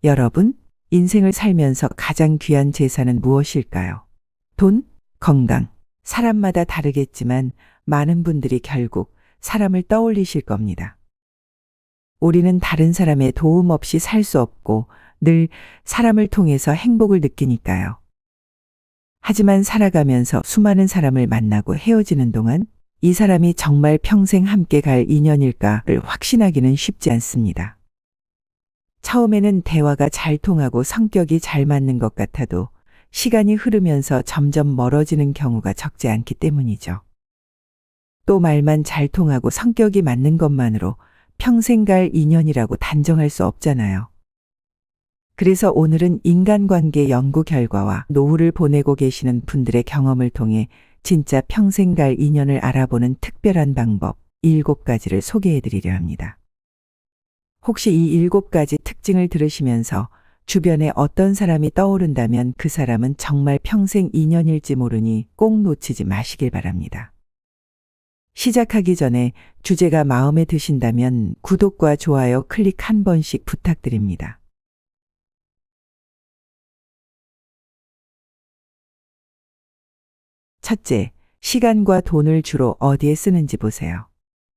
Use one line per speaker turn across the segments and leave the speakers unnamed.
여러분, 인생을 살면서 가장 귀한 재산은 무엇일까요? 돈, 건강. 사람마다 다르겠지만 많은 분들이 결국 사람을 떠올리실 겁니다. 우리는 다른 사람의 도움 없이 살 수 없고 늘 사람을 통해서 행복을 느끼니까요. 하지만 살아가면서 수많은 사람을 만나고 헤어지는 동안 이 사람이 정말 평생 함께 갈 인연일까를 확신하기는 쉽지 않습니다. 처음에는 대화가 잘 통하고 성격이 잘 맞는 것 같아도 시간이 흐르면서 점점 멀어지는 경우가 적지 않기 때문이죠. 또 말만 잘 통하고 성격이 맞는 것만으로 평생 갈 인연이라고 단정할 수 없잖아요. 그래서 오늘은 인간관계 연구 결과와 노후를 보내고 계시는 분들의 경험을 통해 진짜 평생 갈 인연을 알아보는 특별한 방법 7가지를 소개해 드리려 합니다. 혹시 이 7가지 특징을 들으시면서 주변에 어떤 사람이 떠오른다면 그 사람은 정말 평생 인연일지 모르니 꼭 놓치지 마시길 바랍니다. 시작하기 전에 주제가 마음에 드신다면 구독과 좋아요 클릭 한 번씩 부탁드립니다. 첫째, 시간과 돈을 주로 어디에 쓰는지 보세요.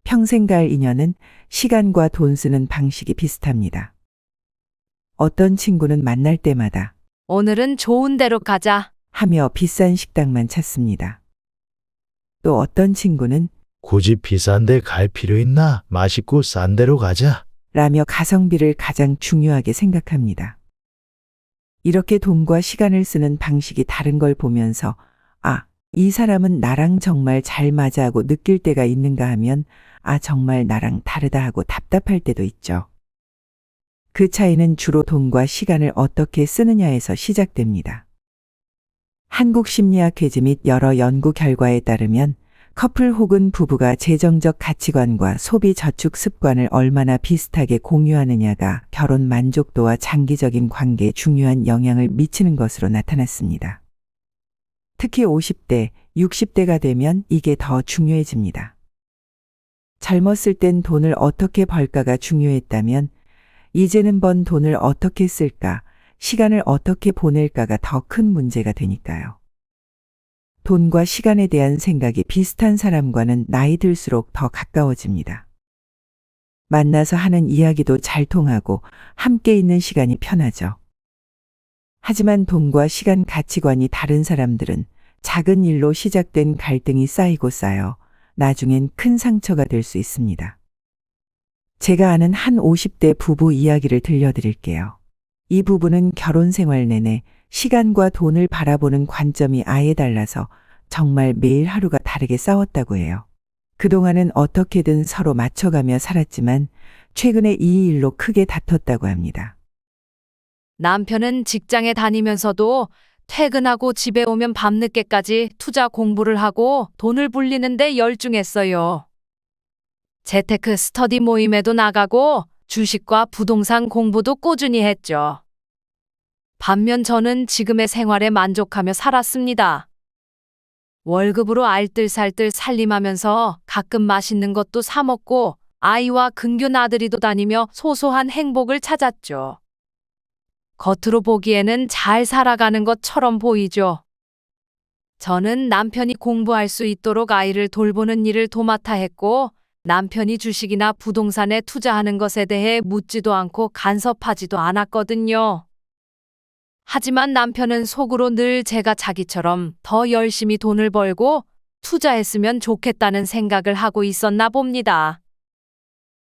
평생 갈 인연은 시간과 돈 쓰는 방식이 비슷합니다. 어떤 친구는 만날 때마다
오늘은 좋은 데로 가자.
하며 비싼 식당만 찾습니다. 또 어떤 친구는
굳이 비싼 데 갈 필요 있나? 맛있고 싼 데로 가자.
라며 가성비를 가장 중요하게 생각합니다. 이렇게 돈과 시간을 쓰는 방식이 다른 걸 보면서 이 사람은 나랑 정말 잘 맞아 하고 느낄 때가 있는가 하면 정말 나랑 다르다 하고 답답할 때도 있죠. 그 차이는 주로 돈과 시간을 어떻게 쓰느냐에서 시작됩니다. 한국심리학회지 및 여러 연구 결과에 따르면 커플 혹은 부부가 재정적 가치관과 소비 저축 습관을 얼마나 비슷하게 공유하느냐가 결혼 만족도와 장기적인 관계에 중요한 영향을 미치는 것으로 나타났습니다. 특히 50대, 60대가 되면 이게 더 중요해집니다. 젊었을 땐 돈을 어떻게 벌까가 중요했다면 이제는 번 돈을 어떻게 쓸까, 시간을 어떻게 보낼까가 더 큰 문제가 되니까요. 돈과 시간에 대한 생각이 비슷한 사람과는 나이 들수록 더 가까워집니다. 만나서 하는 이야기도 잘 통하고 함께 있는 시간이 편하죠. 하지만 돈과 시간 가치관이 다른 사람들은 작은 일로 시작된 갈등이 쌓이고 쌓여 나중엔 큰 상처가 될 수 있습니다. 제가 아는 한 50대 부부 이야기를 들려드릴게요. 이 부부는 결혼 생활 내내 시간과 돈을 바라보는 관점이 아예 달라서 정말 매일 하루가 다르게 싸웠다고 해요. 그동안은 어떻게든 서로 맞춰가며 살았지만 최근에 이 일로 크게 다퉜다고 합니다.
남편은 직장에 다니면서도 퇴근하고 집에 오면 밤늦게까지 투자 공부를 하고 돈을 불리는데 열중했어요. 재테크 스터디 모임에도 나가고 주식과 부동산 공부도 꾸준히 했죠. 반면 저는 지금의 생활에 만족하며 살았습니다. 월급으로 알뜰살뜰 살림하면서 가끔 맛있는 것도 사 먹고 아이와 근교 나들이도 다니며 소소한 행복을 찾았죠. 겉으로 보기에는 잘 살아가는 것처럼 보이죠. 저는 남편이 공부할 수 있도록 아이를 돌보는 일을 도맡아 했고 남편이 주식이나 부동산에 투자하는 것에 대해 묻지도 않고 간섭하지도 않았거든요. 하지만 남편은 속으로 늘 제가 자기처럼 더 열심히 돈을 벌고 투자했으면 좋겠다는 생각을 하고 있었나 봅니다.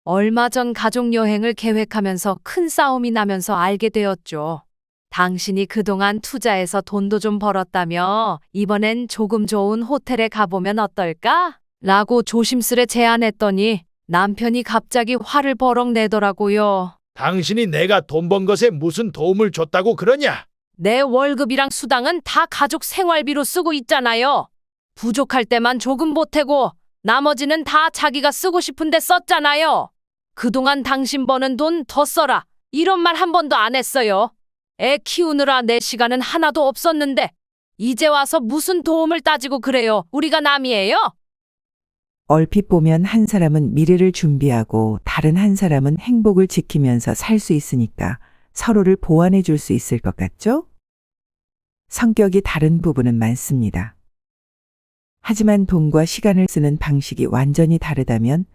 얼마 전 가족여행을 계획하면서 큰 싸움이 나면서 알게 되었죠. 당신이 그동안 투자해서 돈도 좀 벌었다며 이번엔 조금 좋은 호텔에 가보면 어떨까? 라고 조심스레 제안했더니 남편이 갑자기 화를 버럭 내더라고요.
당신이 내가 돈 번 것에 무슨 도움을 줬다고 그러냐?
내 월급이랑 수당은 다 가족 생활비로 쓰고 있잖아요. 부족할 때만 조금 보태고 나머지는 다 자기가 쓰고 싶은데 썼잖아요. 그동안 당신 버는 돈 더 써라. 이런 말 한 번도 안 했어요. 애 키우느라 내 시간은 하나도 없었는데 이제 와서 무슨 도움을 따지고 그래요. 우리가 남이에요?
얼핏 보면 한 사람은 미래를 준비하고 다른 한 사람은 행복을 지키면서 살 수 있으니까 서로를 보완해 줄 수 있을 것 같죠? 성격이 다른 부분은 많습니다. 하지만 돈과 시간을 쓰는 방식이 완전히 다르다면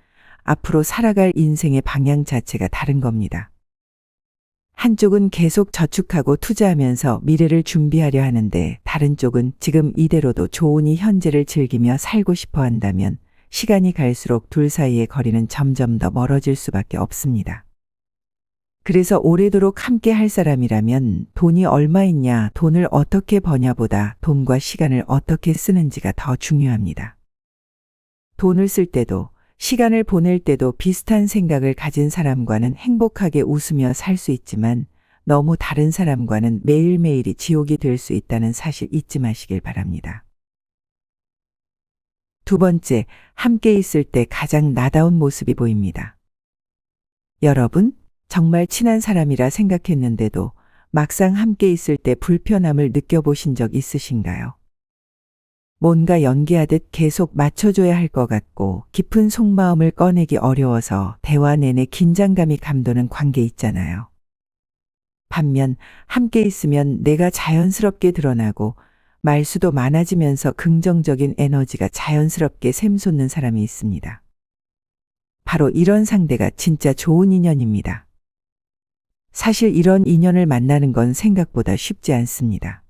앞으로 살아갈 인생의 방향 자체가 다른 겁니다. 한쪽은 계속 저축하고 투자하면서 미래를 준비하려 하는데 다른 쪽은 지금 이대로도 좋으니 현재를 즐기며 살고 싶어 한다면 시간이 갈수록 둘 사이의 거리는 점점 더 멀어질 수밖에 없습니다. 그래서 오래도록 함께 할 사람이라면 돈이 얼마 있냐, 돈을 어떻게 버냐보다 돈과 시간을 어떻게 쓰는지가 더 중요합니다. 돈을 쓸 때도 시간을 보낼 때도 비슷한 생각을 가진 사람과는 행복하게 웃으며 살 수 있지만 너무 다른 사람과는 매일매일이 지옥이 될 수 있다는 사실 잊지 마시길 바랍니다. 두 번째, 함께 있을 때 가장 나다운 모습이 보입니다. 여러분, 정말 친한 사람이라 생각했는데도 막상 함께 있을 때 불편함을 느껴보신 적 있으신가요? 뭔가 연기하듯 계속 맞춰줘야 할 것 같고 깊은 속마음을 꺼내기 어려워서 대화 내내 긴장감이 감도는 관계 있잖아요. 반면 함께 있으면 내가 자연스럽게 드러나고 말수도 많아지면서 긍정적인 에너지가 자연스럽게 샘솟는 사람이 있습니다. 바로 이런 상대가 진짜 좋은 인연입니다. 사실 이런 인연을 만나는 건 생각보다 쉽지 않습니다.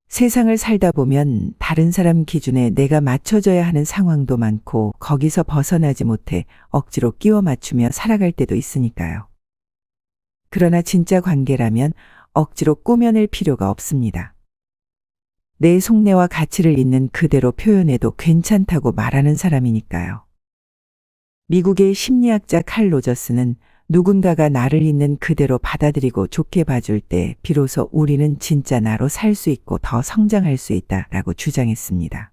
세상을 살다 보면 다른 사람 기준에 내가 맞춰져야 하는 상황도 많고 거기서 벗어나지 못해 억지로 끼워 맞추며 살아갈 때도 있으니까요. 그러나 진짜 관계라면 억지로 꾸며낼 필요가 없습니다. 내 속내와 가치를 있는 그대로 표현해도 괜찮다고 말하는 사람이니까요. 미국의 심리학자 칼 로저스는 누군가가 나를 있는 그대로 받아들이고 좋게 봐줄 때 비로소 우리는 진짜 나로 살 수 있고 더 성장할 수 있다라고 주장했습니다.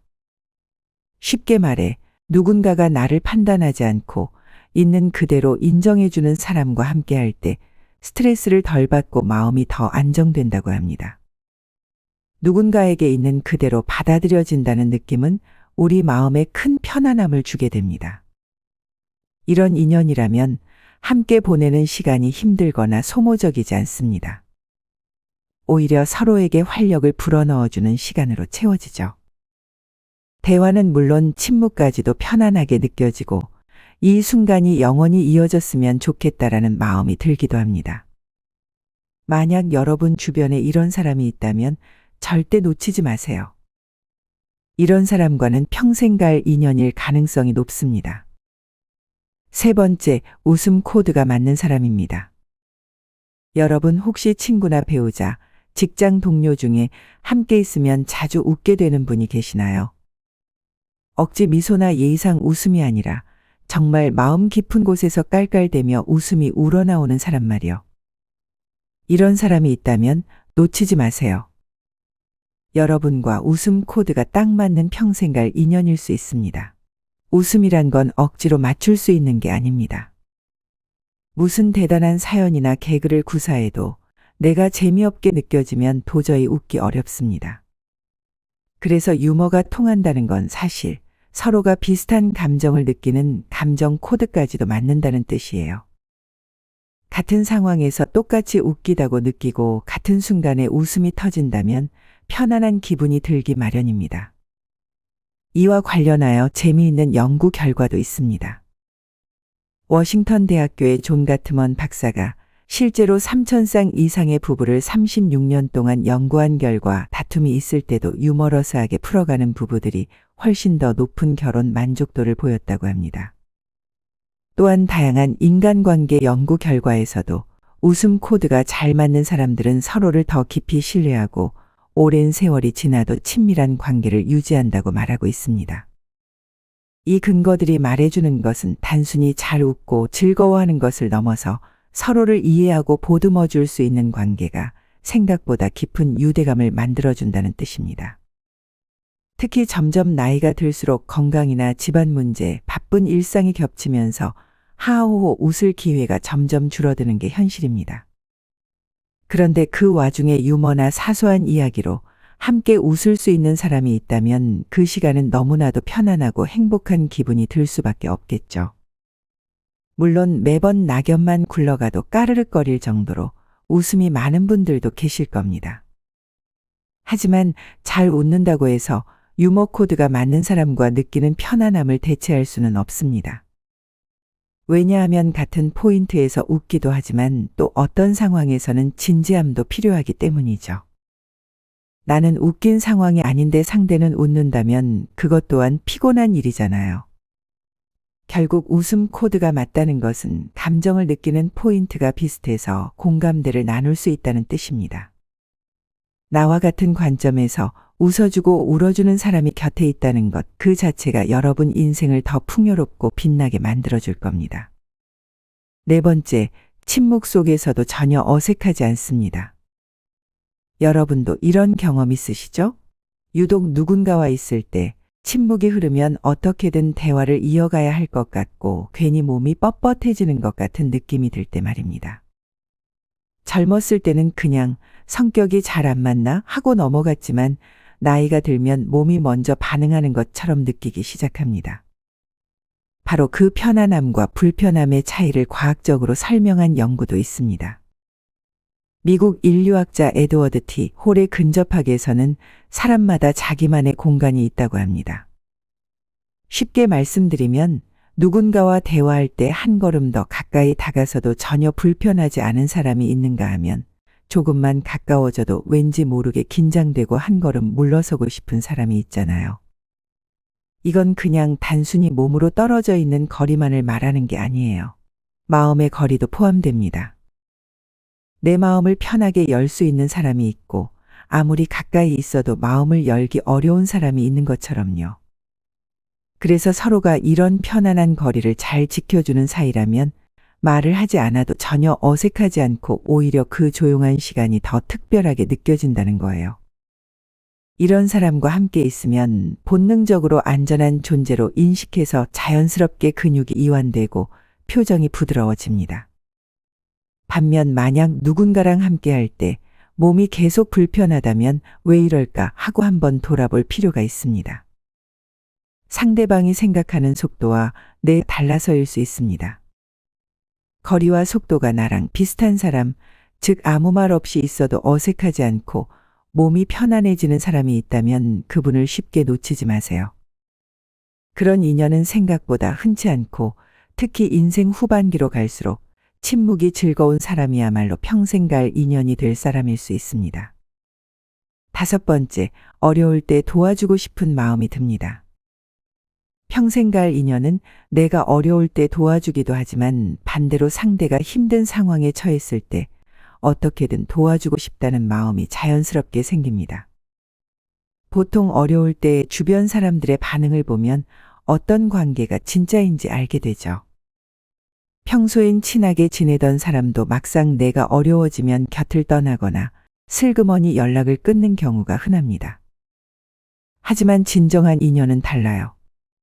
쉽게 말해 누군가가 나를 판단하지 않고 있는 그대로 인정해주는 사람과 함께할 때 스트레스를 덜 받고 마음이 더 안정된다고 합니다. 누군가에게 있는 그대로 받아들여진다는 느낌은 우리 마음에 큰 편안함을 주게 됩니다. 이런 인연이라면 함께 보내는 시간이 힘들거나 소모적이지 않습니다. 오히려 서로에게 활력을 불어넣어주는 시간으로 채워지죠. 대화는 물론 침묵까지도 편안하게 느껴지고 이 순간이 영원히 이어졌으면 좋겠다라는 마음이 들기도 합니다. 만약 여러분 주변에 이런 사람이 있다면 절대 놓치지 마세요. 이런 사람과는 평생 갈 인연일 가능성이 높습니다. 세 번째, 웃음 코드가 맞는 사람입니다. 여러분 혹시 친구나 배우자, 직장 동료 중에 함께 있으면 자주 웃게 되는 분이 계시나요? 억지 미소나 예의상 웃음이 아니라 정말 마음 깊은 곳에서 깔깔대며 웃음이 우러나오는 사람 말이요. 이런 사람이 있다면 놓치지 마세요. 여러분과 웃음 코드가 딱 맞는 평생 갈 인연일 수 있습니다. 웃음이란 건 억지로 맞출 수 있는 게 아닙니다. 무슨 대단한 사연이나 개그를 구사해도 내가 재미없게 느껴지면 도저히 웃기 어렵습니다. 그래서 유머가 통한다는 건 사실 서로가 비슷한 감정을 느끼는 감정 코드까지도 맞는다는 뜻이에요. 같은 상황에서 똑같이 웃기다고 느끼고 같은 순간에 웃음이 터진다면 편안한 기분이 들기 마련입니다. 이와 관련하여 재미있는 연구 결과도 있습니다. 워싱턴 대학교의 존 가트먼 박사가 실제로 3,000쌍 이상의 부부를 36년 동안 연구한 결과 다툼이 있을 때도 유머러스하게 풀어가는 부부들이 훨씬 더 높은 결혼 만족도를 보였다고 합니다. 또한 다양한 인간관계 연구 결과에서도 웃음 코드가 잘 맞는 사람들은 서로를 더 깊이 신뢰하고 오랜 세월이 지나도 친밀한 관계를 유지한다고 말하고 있습니다. 이 근거들이 말해주는 것은 단순히 잘 웃고 즐거워하는 것을 넘어서 서로를 이해하고 보듬어 줄 수 있는 관계가 생각보다 깊은 유대감을 만들어준다는 뜻입니다. 특히 점점 나이가 들수록 건강이나 집안 문제, 바쁜 일상이 겹치면서 하하호호 웃을 기회가 점점 줄어드는 게 현실입니다. 그런데 그 와중에 유머나 사소한 이야기로 함께 웃을 수 있는 사람이 있다면 그 시간은 너무나도 편안하고 행복한 기분이 들 수밖에 없겠죠. 물론 매번 낙엽만 굴러가도 까르륵거릴 정도로 웃음이 많은 분들도 계실 겁니다. 하지만 잘 웃는다고 해서 유머 코드가 맞는 사람과 느끼는 편안함을 대체할 수는 없습니다. 왜냐하면 같은 포인트에서 웃기도 하지만 또 어떤 상황에서는 진지함도 필요하기 때문이죠. 나는 웃긴 상황이 아닌데 상대는 웃는다면 그것 또한 피곤한 일이잖아요. 결국 웃음 코드가 맞다는 것은 감정을 느끼는 포인트가 비슷해서 공감대를 나눌 수 있다는 뜻입니다. 나와 같은 관점에서 웃어주고 울어주는 사람이 곁에 있다는 것 그 자체가 여러분 인생을 더 풍요롭고 빛나게 만들어줄 겁니다. 네 번째, 침묵 속에서도 전혀 어색하지 않습니다. 여러분도 이런 경험 있으시죠? 유독 누군가와 있을 때 침묵이 흐르면 어떻게든 대화를 이어가야 할 것 같고 괜히 몸이 뻣뻣해지는 것 같은 느낌이 들 때 말입니다. 젊었을 때는 그냥 성격이 잘 안 맞나 하고 넘어갔지만 나이가 들면 몸이 먼저 반응하는 것처럼 느끼기 시작합니다. 바로 그 편안함과 불편함의 차이를 과학적으로 설명한 연구도 있습니다. 미국 인류학자 에드워드 T. 홀의 근접학에서는 사람마다 자기만의 공간이 있다고 합니다. 쉽게 말씀드리면 누군가와 대화할 때 한 걸음 더 가까이 다가서도 전혀 불편하지 않은 사람이 있는가 하면 조금만 가까워져도 왠지 모르게 긴장되고 한 걸음 물러서고 싶은 사람이 있잖아요. 이건 그냥 단순히 몸으로 떨어져 있는 거리만을 말하는 게 아니에요. 마음의 거리도 포함됩니다. 내 마음을 편하게 열 수 있는 사람이 있고 아무리 가까이 있어도 마음을 열기 어려운 사람이 있는 것처럼요. 그래서 서로가 이런 편안한 거리를 잘 지켜주는 사이라면 말을 하지 않아도 전혀 어색하지 않고 오히려 그 조용한 시간이 더 특별하게 느껴진다는 거예요. 이런 사람과 함께 있으면 본능적으로 안전한 존재로 인식해서 자연스럽게 근육이 이완되고 표정이 부드러워집니다. 반면 만약 누군가랑 함께 할 때 몸이 계속 불편하다면 왜 이럴까 하고 한번 돌아볼 필요가 있습니다. 상대방이 생각하는 속도와 내 달라서일 수 있습니다. 거리와 속도가 나랑 비슷한 사람, 즉 아무 말 없이 있어도 어색하지 않고 몸이 편안해지는 사람이 있다면 그분을 쉽게 놓치지 마세요. 그런 인연은 생각보다 흔치 않고 특히 인생 후반기로 갈수록 침묵이 즐거운 사람이야말로 평생 갈 인연이 될 사람일 수 있습니다. 다섯 번째, 어려울 때 도와주고 싶은 마음이 듭니다. 평생 갈 인연은 내가 어려울 때 도와주기도 하지만 반대로 상대가 힘든 상황에 처했을 때 어떻게든 도와주고 싶다는 마음이 자연스럽게 생깁니다. 보통 어려울 때 주변 사람들의 반응을 보면 어떤 관계가 진짜인지 알게 되죠. 평소엔 친하게 지내던 사람도 막상 내가 어려워지면 곁을 떠나거나 슬그머니 연락을 끊는 경우가 흔합니다. 하지만 진정한 인연은 달라요.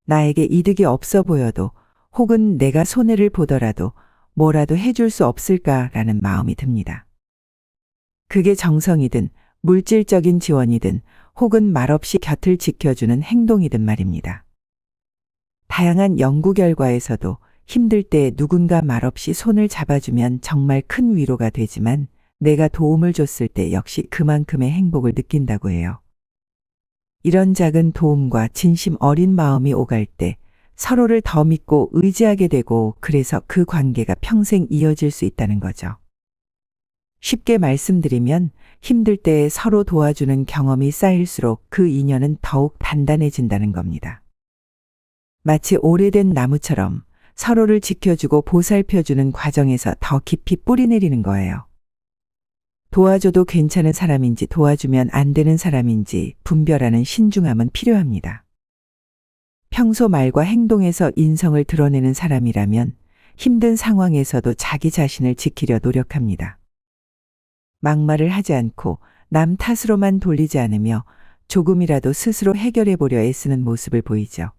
나에게 이득이 없어 보여도 혹은 내가 손해를 보더라도 뭐라도 해줄 수 없을까라는 마음이 듭니다. 그게 정성이든 물질적인 지원이든 혹은 말없이 곁을 지켜주는 행동이든 말입니다. 다양한 연구 결과에서도 힘들 때 누군가 말없이 손을 잡아주면 정말 큰 위로가 되지만 내가 도움을 줬을 때 역시 그만큼의 행복을 느낀다고 해요. 이런 작은 도움과 진심 어린 마음이 오갈 때 서로를 더 믿고 의지하게 되고 그래서 그 관계가 평생 이어질 수 있다는 거죠. 쉽게 말씀드리면 힘들 때 서로 도와주는 경험이 쌓일수록 그 인연은 더욱 단단해진다는 겁니다. 마치 오래된 나무처럼 서로를 지켜주고 보살펴주는 과정에서 더 깊이 뿌리 내리는 거예요. 도와줘도 괜찮은 사람인지 도와주면 안 되는 사람인지 분별하는 신중함은 필요합니다. 평소 말과 행동에서 인성을 드러내는 사람이라면 힘든 상황에서도 자기 자신을 지키려 노력합니다. 막말을 하지 않고 남 탓으로만 돌리지 않으며 조금이라도 스스로 해결해 보려 애쓰는 모습을 보이죠.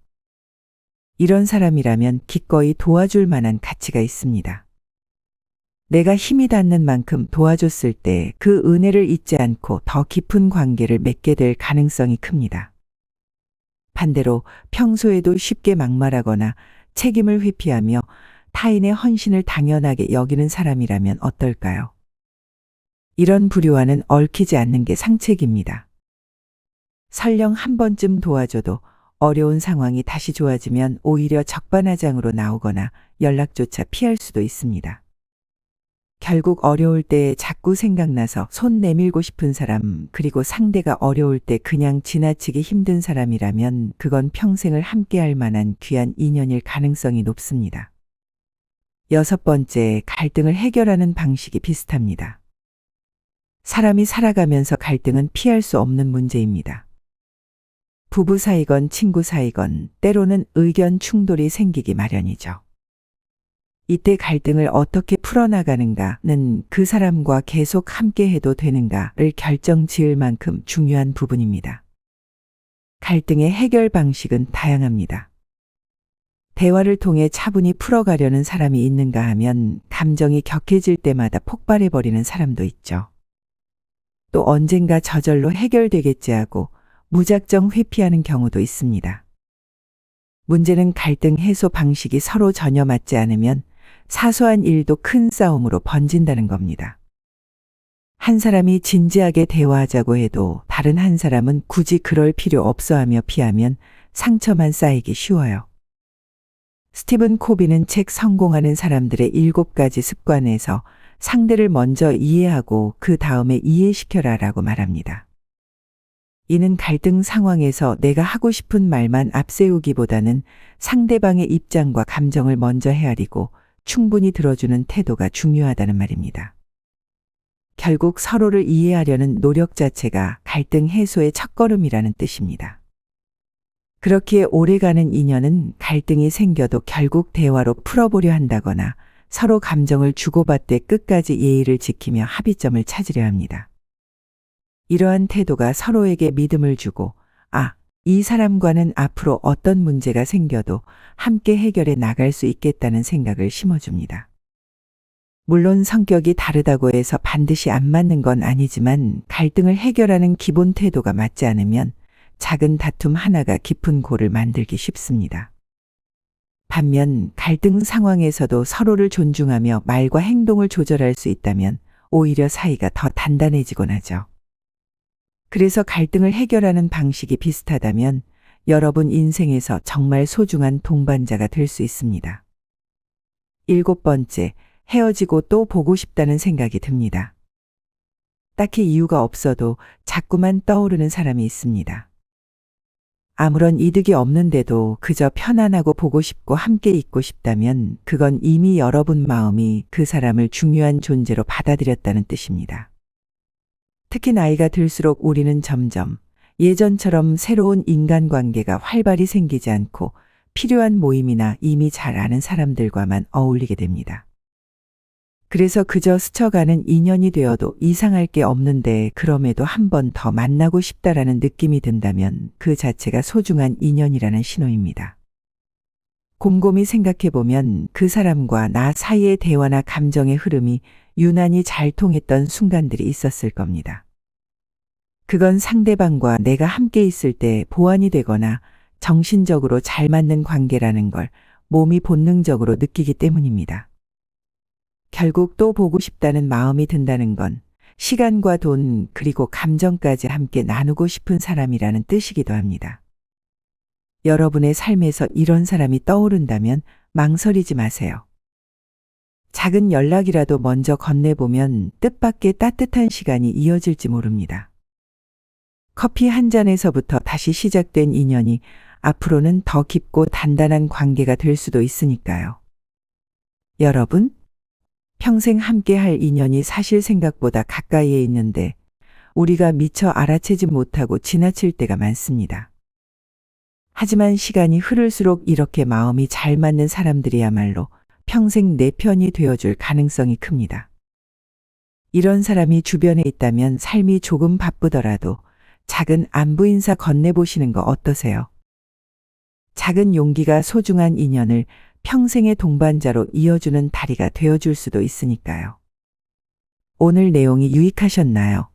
이런 사람이라면 기꺼이 도와줄 만한 가치가 있습니다. 내가 힘이 닿는 만큼 도와줬을 때 그 은혜를 잊지 않고 더 깊은 관계를 맺게 될 가능성이 큽니다. 반대로 평소에도 쉽게 막말하거나 책임을 회피하며 타인의 헌신을 당연하게 여기는 사람이라면 어떨까요? 이런 불효와는 얽히지 않는 게 상책입니다. 설령 한 번쯤 도와줘도 어려운 상황이 다시 좋아지면 오히려 적반하장으로 나오거나 연락조차 피할 수도 있습니다. 결국 어려울 때 자꾸 생각나서 손 내밀고 싶은 사람, 그리고 상대가 어려울 때 그냥 지나치기 힘든 사람이라면 그건 평생을 함께할 만한 귀한 인연일 가능성이 높습니다. 6번째, 갈등을 해결하는 방식이 비슷합니다. 사람이 살아가면서 갈등은 피할 수 없는 문제입니다. 부부 사이건 친구 사이건 때로는 의견 충돌이 생기기 마련이죠. 이때 갈등을 어떻게 풀어나가는가는 그 사람과 계속 함께 해도 되는가를 결정 지을 만큼 중요한 부분입니다. 갈등의 해결 방식은 다양합니다. 대화를 통해 차분히 풀어가려는 사람이 있는가 하면 감정이 격해질 때마다 폭발해버리는 사람도 있죠. 또 언젠가 저절로 해결되겠지 하고 무작정 회피하는 경우도 있습니다. 문제는 갈등 해소 방식이 서로 전혀 맞지 않으면 사소한 일도 큰 싸움으로 번진다는 겁니다. 한 사람이 진지하게 대화하자고 해도 다른 한 사람은 굳이 그럴 필요 없어 하며 피하면 상처만 쌓이기 쉬워요. 스티븐 코비는 책 성공하는 사람들의 7가지 습관에서 상대를 먼저 이해하고 그 다음에 이해시켜라 라고 말합니다. 이는 갈등 상황에서 내가 하고 싶은 말만 앞세우기보다는 상대방의 입장과 감정을 먼저 헤아리고 충분히 들어주는 태도가 중요하다는 말입니다. 결국 서로를 이해하려는 노력 자체가 갈등 해소의 첫걸음이라는 뜻입니다. 그렇기에 오래가는 인연은 갈등이 생겨도 결국 대화로 풀어보려 한다거나 서로 감정을 주고받되 끝까지 예의를 지키며 합의점을 찾으려 합니다. 이러한 태도가 서로에게 믿음을 주고, 이 사람과는 앞으로 어떤 문제가 생겨도 함께 해결해 나갈 수 있겠다는 생각을 심어줍니다. 물론 성격이 다르다고 해서 반드시 안 맞는 건 아니지만 갈등을 해결하는 기본 태도가 맞지 않으면 작은 다툼 하나가 깊은 골을 만들기 쉽습니다. 반면 갈등 상황에서도 서로를 존중하며 말과 행동을 조절할 수 있다면 오히려 사이가 더 단단해지곤 하죠. 그래서 갈등을 해결하는 방식이 비슷하다면 여러분 인생에서 정말 소중한 동반자가 될 수 있습니다. 7번째, 헤어지고 또 보고 싶다는 생각이 듭니다. 딱히 이유가 없어도 자꾸만 떠오르는 사람이 있습니다. 아무런 이득이 없는데도 그저 편안하고 보고 싶고 함께 있고 싶다면 그건 이미 여러분 마음이 그 사람을 중요한 존재로 받아들였다는 뜻입니다. 특히 나이가 들수록 우리는 점점 예전처럼 새로운 인간관계가 활발히 생기지 않고 필요한 모임이나 이미 잘 아는 사람들과만 어울리게 됩니다. 그래서 그저 스쳐가는 인연이 되어도 이상할 게 없는데 그럼에도 한 번 더 만나고 싶다라는 느낌이 든다면 그 자체가 소중한 인연이라는 신호입니다. 곰곰이 생각해보면 그 사람과 나 사이의 대화나 감정의 흐름이 유난히 잘 통했던 순간들이 있었을 겁니다. 그건 상대방과 내가 함께 있을 때 보완이 되거나 정신적으로 잘 맞는 관계라는 걸 몸이 본능적으로 느끼기 때문입니다. 결국 또 보고 싶다는 마음이 든다는 건 시간과 돈 그리고 감정까지 함께 나누고 싶은 사람이라는 뜻이기도 합니다. 여러분의 삶에서 이런 사람이 떠오른다면 망설이지 마세요. 작은 연락이라도 먼저 건네보면 뜻밖의 따뜻한 시간이 이어질지 모릅니다. 커피 한 잔에서부터 다시 시작된 인연이 앞으로는 더 깊고 단단한 관계가 될 수도 있으니까요. 여러분, 평생 함께 할 인연이 사실 생각보다 가까이에 있는데 우리가 미처 알아채지 못하고 지나칠 때가 많습니다. 하지만 시간이 흐를수록 이렇게 마음이 잘 맞는 사람들이야말로 평생 내 편이 되어줄 가능성이 큽니다. 이런 사람이 주변에 있다면 삶이 조금 바쁘더라도 작은 안부 인사 건네보시는 거 어떠세요? 작은 용기가 소중한 인연을 평생의 동반자로 이어주는 다리가 되어줄 수도 있으니까요. 오늘 내용이 유익하셨나요?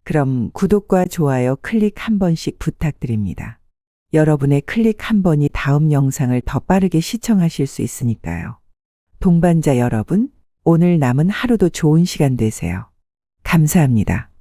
그럼 구독과 좋아요 클릭 한 번씩 부탁드립니다. 여러분의 클릭 한 번이 다음 영상을 더 빠르게 시청하실 수 있으니까요. 동반자 여러분, 오늘 남은 하루도 좋은 시간 되세요. 감사합니다.